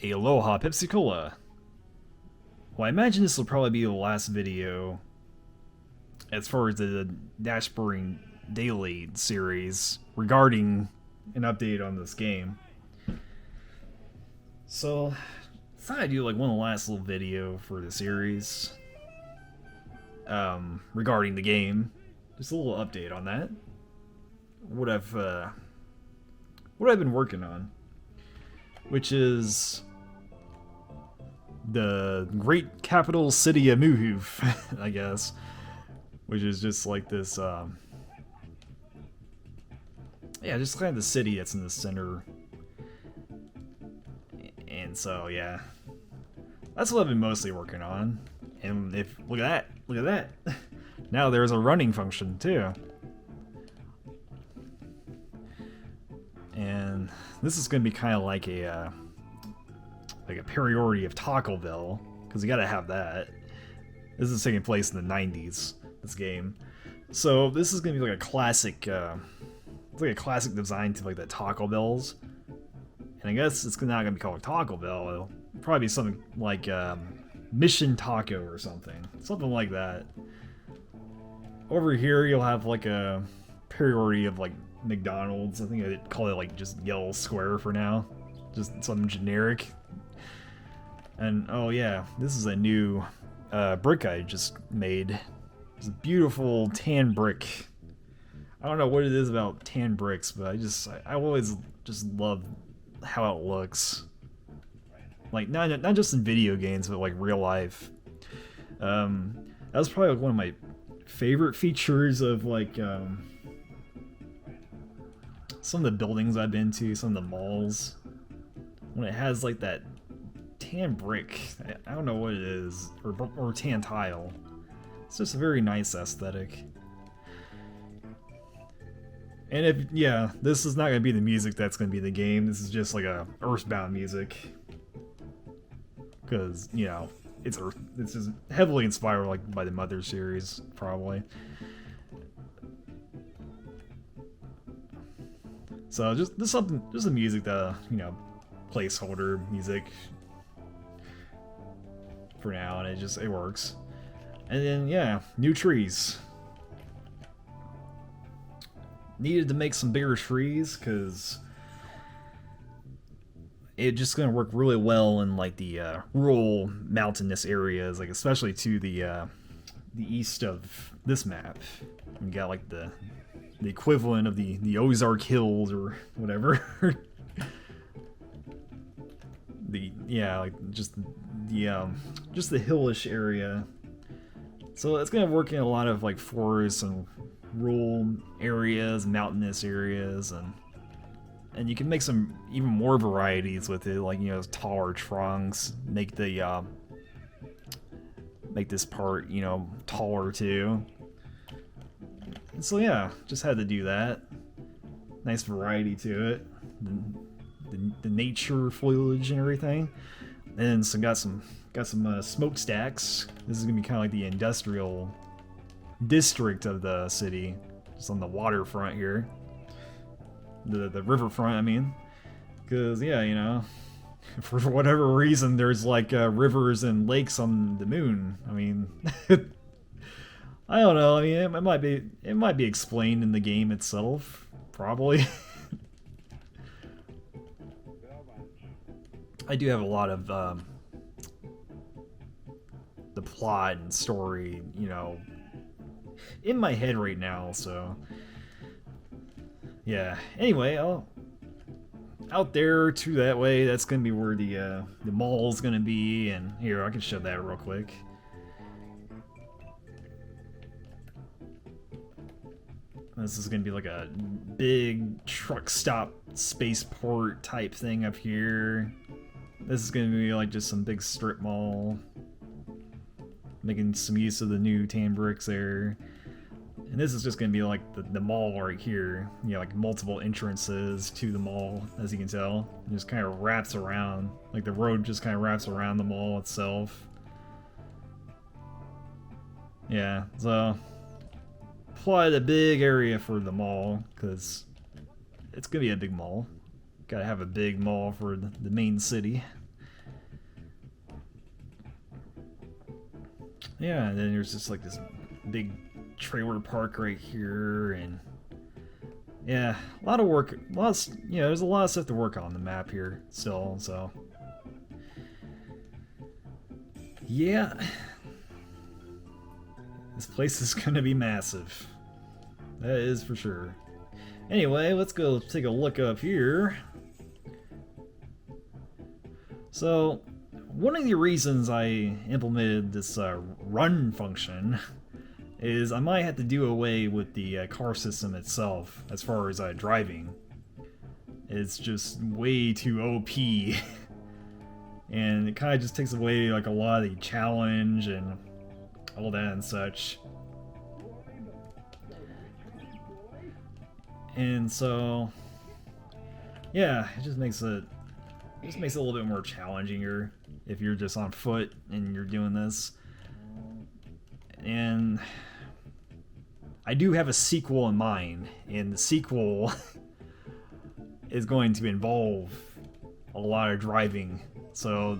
Aloha Pepsi Cola. Well, I imagine this will probably be the last video as far as the Dashboarding Daily series regarding an update on this game. So, I thought I'd do like one last little video for the series regarding the game. Just a little update on that. What I've been working on, which is the great capital city of Muhuf, I guess, which is just like this, yeah, just kind of the city that's in the center. And so, yeah, that's what I've been mostly working on. And if look at that, now there's a running function too. And this is going to be kind of like a parody of Tackleville, because you got to have that. This is taking place in the 90s. This game, so this is going to be like a classic, it's like a classic design to like the Taco Bells. And I guess it's not going to be called Taco Bell. It'll probably be something like Mission Taco or something like that. Over here, you'll have like a parody of like McDonald's. I think I'd call it like just Yellow Square for now, just something generic. And oh yeah, this is a new brick I just made. It's a beautiful tan brick. I don't know what it is about tan bricks, but I always just love how it looks. Like not just in video games, but like real life. That was probably like one of my favorite features of like some of the buildings I've been to, some of the malls, when it has like that tan brick. I don't know what it is, or tan tile. It's just a very nice aesthetic. And if, yeah, this is not going to be the music that's going to be the game. This is just like a Earthbound music. Because, you know, it's just heavily inspired like by the Mother series, probably. So just the music, the, you know, placeholder music for now, and it works. And then, yeah, new trees. Needed to make some bigger trees because it's just gonna work really well in like the rural mountainous areas, like especially to the east of this map. We got like the equivalent of the Ozark Hills or whatever. Like just the hillish area. So it's gonna work in a lot of like forests and rural areas, mountainous areas, and you can make some even more varieties with it, like, you know, taller trunks, make this part, you know, taller too. And so yeah, just had to do that. Nice variety to it, the nature foliage and everything. And so got some smokestacks. This is gonna be kind of like the industrial district of the city, just on the waterfront here, the riverfront, I mean, because yeah, you know, for whatever reason there's like rivers and lakes on the moon. I mean, I don't know. I mean, it might be explained in the game itself, probably. I do have a lot of the plot and story, you know, in my head right now, so yeah. Anyway, out there to that way, that's gonna be where the mall's gonna be, and here I can show that real quick. This is gonna be like a big truck stop spaceport type thing up here. This is gonna be like just some big strip mall, making some use of the new tan bricks there. And this is just going to be like the mall right here. You know, like multiple entrances to the mall, as you can tell. It just kind of wraps around. Like the road just kind of wraps around the mall itself. Yeah, so quite a big area for the mall, because it's going to be a big mall. Gotta have a big mall for the main city. Yeah, and then there's just like this big trailer park right here, and yeah, a lot of work. There's a lot of stuff to work on the map here still. So yeah, this place is gonna be massive. That is for sure. Anyway, let's go take a look up here. So, one of the reasons I implemented this run function is I might have to do away with the car system itself as far as driving. It's just way too OP. And it kind of just takes away like a lot of the challenge and all that and such. And so, yeah, it just makes it a little bit more challenging if you're just on foot and you're doing this. And I do have a sequel in mind, and the sequel is going to involve a lot of driving. So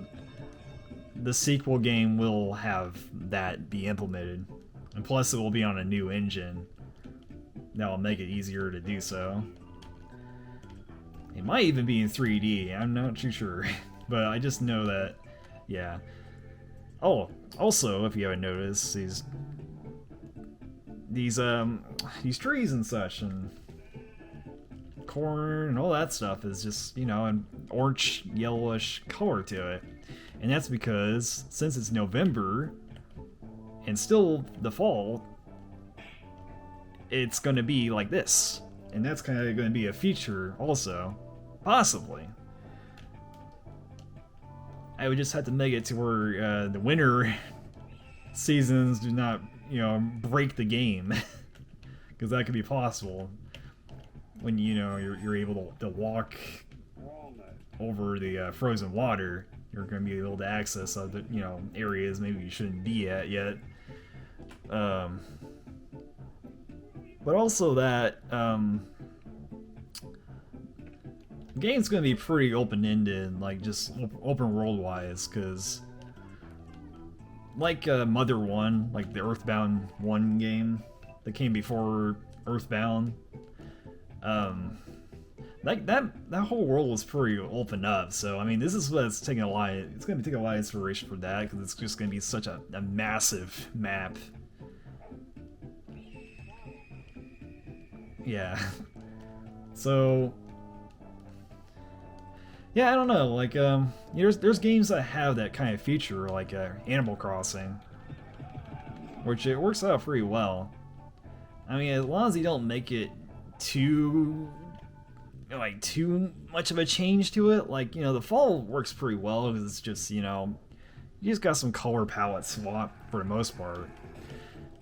the sequel game will have that be implemented, and plus it will be on a new engine that will make it easier to do so. It might even be in 3D, I'm not too sure. But I just know that, yeah. Oh, also, if you haven't noticed, these trees and such, and corn and all that stuff is just, an orange, yellowish color to it. And that's because, since it's November, and still the fall, it's gonna be like this. And that's kind of gonna be a feature also. Possibly. I would just have to make it to where the winter seasons do not, break the game. Because that could be possible. When, you're able to walk over the frozen water, you're going to be able to access other, areas maybe you shouldn't be at yet. But also that, the game's gonna be pretty open-ended, like just open world-wise, because like Mother 1, like the Earthbound 1 game that came before Earthbound, like that whole world was pretty open up. So I mean, this is what's taking a lot. It's gonna be taking a lot of inspiration for that because it's just gonna be such a massive map. Yeah. So. Yeah, I don't know. Like, there's games that have that kind of feature, like Animal Crossing, which it works out pretty well. I mean, as long as you don't make it too much of a change to it. Like, the fall works pretty well because it's just, you just got some color palette swap for the most part.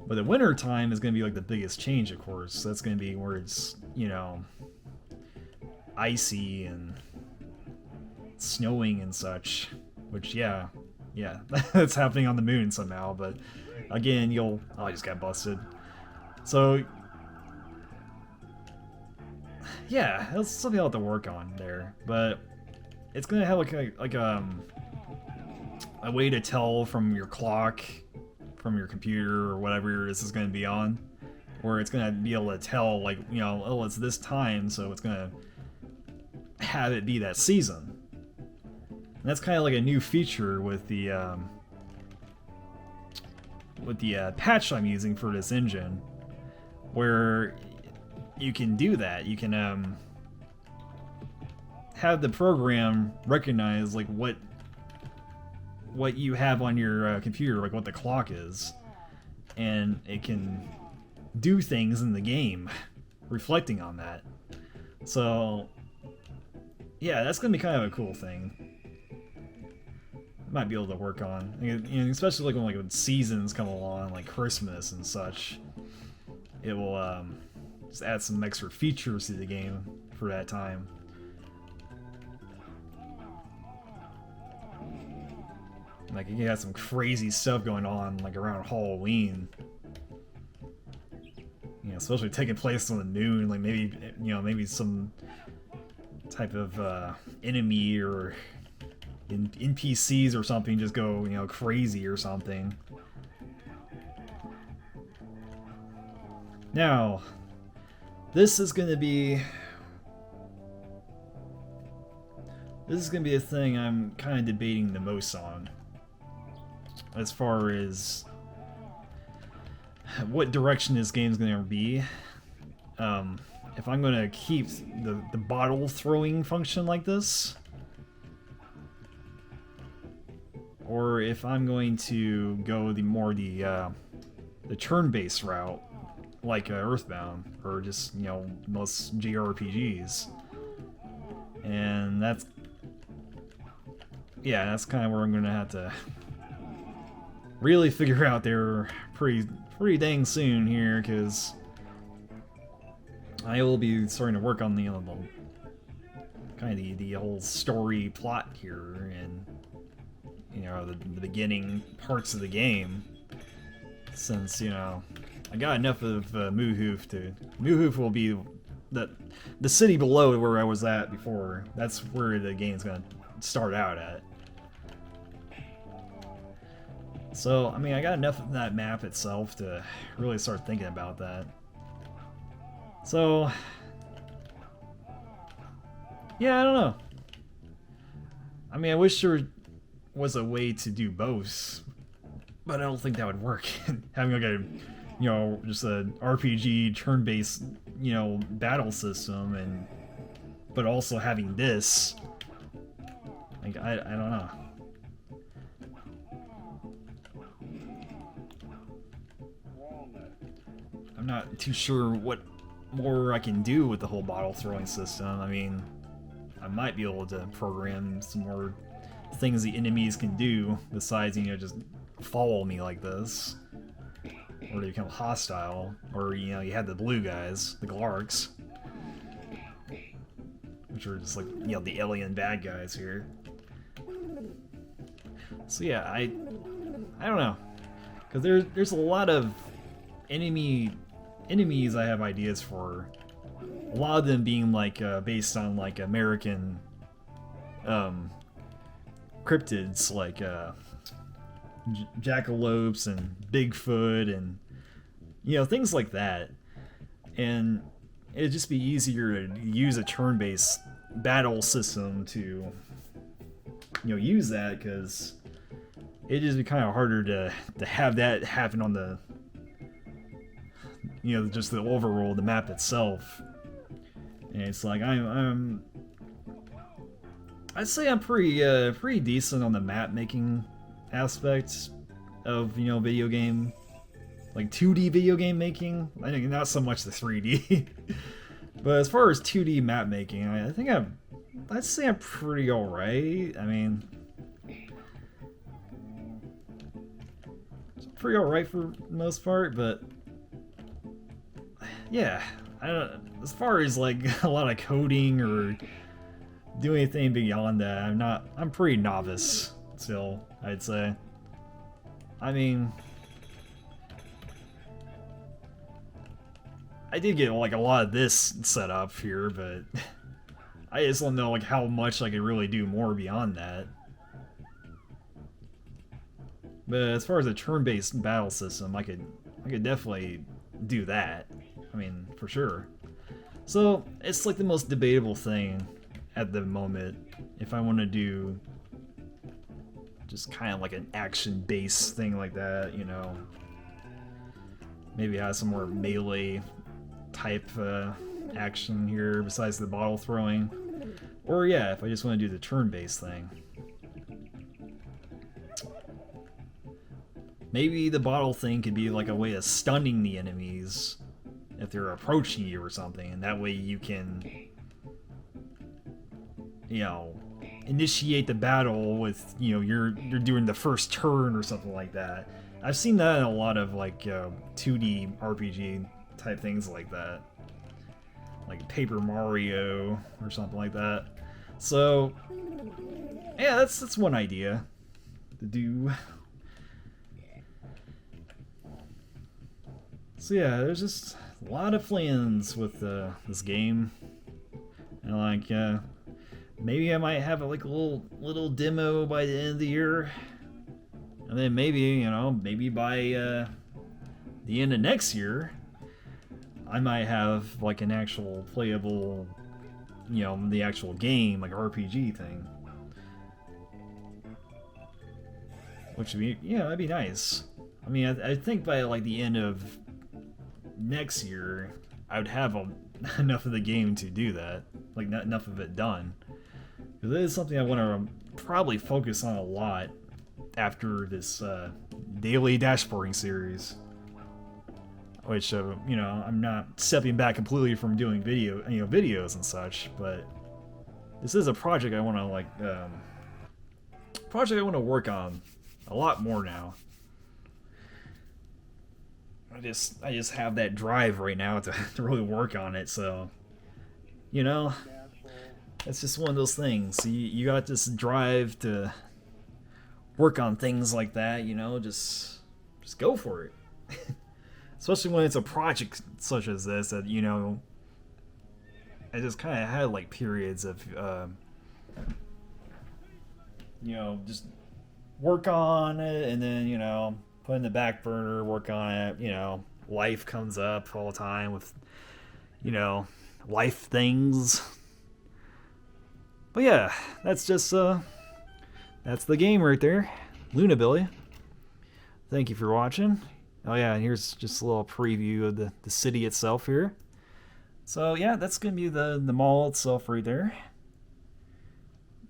But the winter time is going to be like the biggest change, of course. That's going to be where it's, icy and snowing and such, which yeah, that's happening on the moon somehow. But again, I just got busted. So yeah, that's something I'll have to work on there. But it's gonna have a way to tell from your clock, from your computer or whatever this is gonna be on, where it's gonna be able to tell like oh, it's this time, so it's gonna have it be that season. And that's kind of like a new feature with the patch I'm using for this engine, where you can do that. You can have the program recognize like what you have on your computer, like what the clock is, and it can do things in the game reflecting on that. So yeah, that's gonna be kind of a cool thing. Might be able to work on, especially like when seasons come along, like Christmas and such. It will just add some extra features to the game for that time. Like you got some crazy stuff going on, like around Halloween. Especially taking place on the moon, like maybe some type of enemy or NPCs or something just go, crazy or something. Now, this is gonna be a thing I'm kind of debating the most on, as far as what direction this game's gonna be. If I'm gonna keep the bottle throwing function like this, or if I'm going to go the turn-based route, like Earthbound, or just, you know, most JRPGs. And that's kind of where I'm gonna have to really figure out there pretty dang soon here, because I will be starting to work on the kind of the whole story plot here, and you know, the beginning parts of the game, since, you know, I got enough of Moohoof will be the city below where I was at before. That's where the game's gonna start out at. So, I mean, I got enough of that map itself to really start thinking about that. So, yeah, I don't know. I mean, I wish there was a way to do both, but I don't think that would work. Having like a, you know, just a RPG turn-based, you know, battle system, but also having this, like, I don't know. I'm not too sure what more I can do with the whole bottle throwing system. I mean, I might be able to program some more things the enemies can do besides, you know, just follow me like this, or they become hostile, or, you know, you had the blue guys, the Glarks, which are just like, you know, the alien bad guys here. So yeah, I don't know, because there's a lot of enemies I have ideas for. A lot of them being like based on like American cryptids, like jackalopes and Bigfoot, and, you know, things like that. And it'd just be easier to use a turn-based battle system to, you know, use that, because it'd just be kind of harder to have that happen on the, you know, just the overworld, the map itself. And it's like I'd say I'm pretty decent on the map making aspect of, you know, video game, like 2D video game making. I think not so much the 3D, but as far as 2D map making, I think I'd say I'm pretty alright. I mean, it's pretty alright for the most part, but yeah, I don't. As far as like a lot of coding or do anything beyond that, I'm pretty novice still, I'd say. I mean, I did get like a lot of this set up here, but I just don't know like how much I could really do more beyond that. But as far as a turn-based battle system, I could definitely do that. I mean, for sure. So it's like the most debatable thing at the moment, if I want to do just kind of like an action-based thing like that, you know. Maybe have some more melee type action here besides the bottle throwing. Or yeah, if I just want to do the turn-based thing. Maybe the bottle thing could be like a way of stunning the enemies if they're approaching you or something, and that way you can, you know, initiate the battle with, you know, you're doing the first turn or something like that. I've seen that in a lot of like 2D RPG type things like that, like Paper Mario or something like that. So yeah, that's one idea to do. So yeah, there's just a lot of plans with this game, and like maybe I might have like a little demo by the end of the year, and then maybe, you know, maybe by the end of next year I might have like an actual playable, you know, the actual game, like RPG thing. Which would be, yeah, that'd be nice. I mean, I think by like the end of next year, I would have enough of the game to do that. Like, not enough of it done. Because it is something I want to probably focus on a lot after this daily dashboarding series. Which, you know, I'm not stepping back completely from doing videos and such, but this is a project I want to work on a lot more now. I just have that drive right now to really work on it, so you know, it's just one of those things. You got this drive to work on things like that, you know, just go for it. Especially when it's a project such as this that, you know, I just kind of had like periods of you know, just work on it and then, you know, put in the back burner, work on it, you know, life comes up all the time with, you know, life things. But yeah, that's just that's the game right there, Lunabilly. Thank you for watching. Oh yeah, and here's just a little preview of the city itself here. So yeah, that's gonna be the mall itself right there.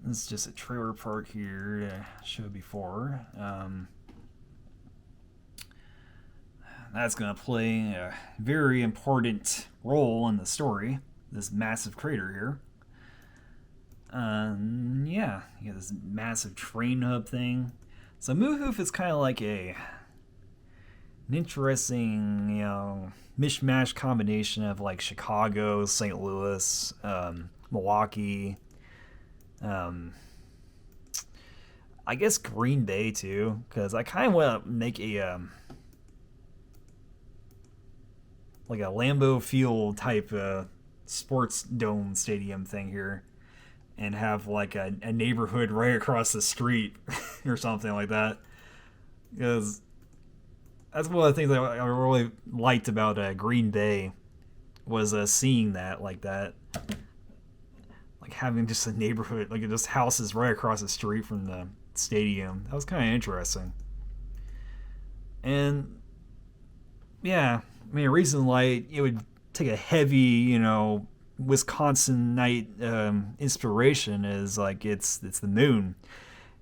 This is just a trailer park here to show before. That's going to play a very important role in the story, this massive crater here. Yeah, you got this massive train hub thing. So Moohoof is kind of like an interesting, you know, mishmash combination of like Chicago, St. Louis, Milwaukee, I guess Green Bay too, because I kind of want to make a like a Lambeau Field type sports dome stadium thing here, and have like a neighborhood right across the street or something like that. Because that's one of the things that I really liked about Green Bay was seeing that like that. Like having just a neighborhood, like just houses right across the street from the stadium. That was kind of interesting. And yeah, I mean, a reason like it would take a heavy, you know, Wisconsinite inspiration is like it's the moon,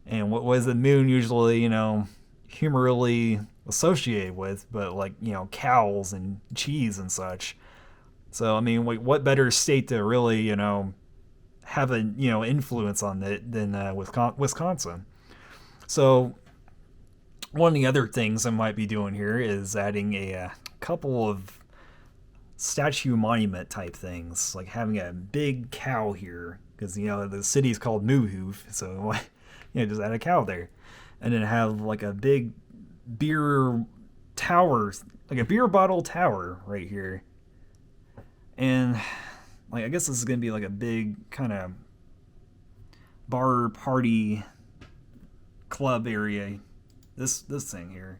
and what was the moon usually, you know, humorally associated with, but like, you know, cows and cheese and such. So I mean, like, what better state to really, you know, have a, you know, influence on it than Wisconsin. So one of the other things I might be doing here is adding a couple of statue monument type things, like having a big cow here, because, you know, the city is called Moohoof, so you know, just add a cow there, and then have like a big beer tower, like a beer bottle tower right here, and like, I guess this is gonna be like a big kind of bar party club area. This thing here,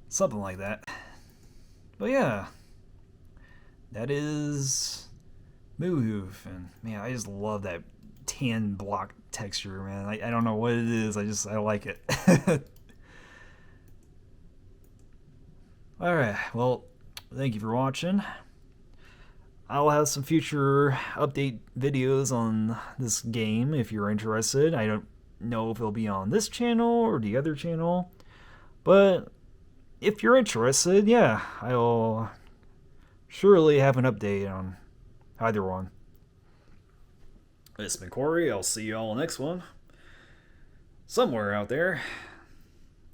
something like that. But yeah, that is Moohoof, and man, I just love that tan block texture, man. I don't know what it is. I like it. All right, well, thank you for watching. I'll have some future update videos on this game if you're interested. I don't know if it'll be on this channel or the other channel, but if you're interested, yeah, I'll surely have an update on either one. It's been Corey. I'll see you all next one. Somewhere out there.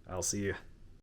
I'll see you.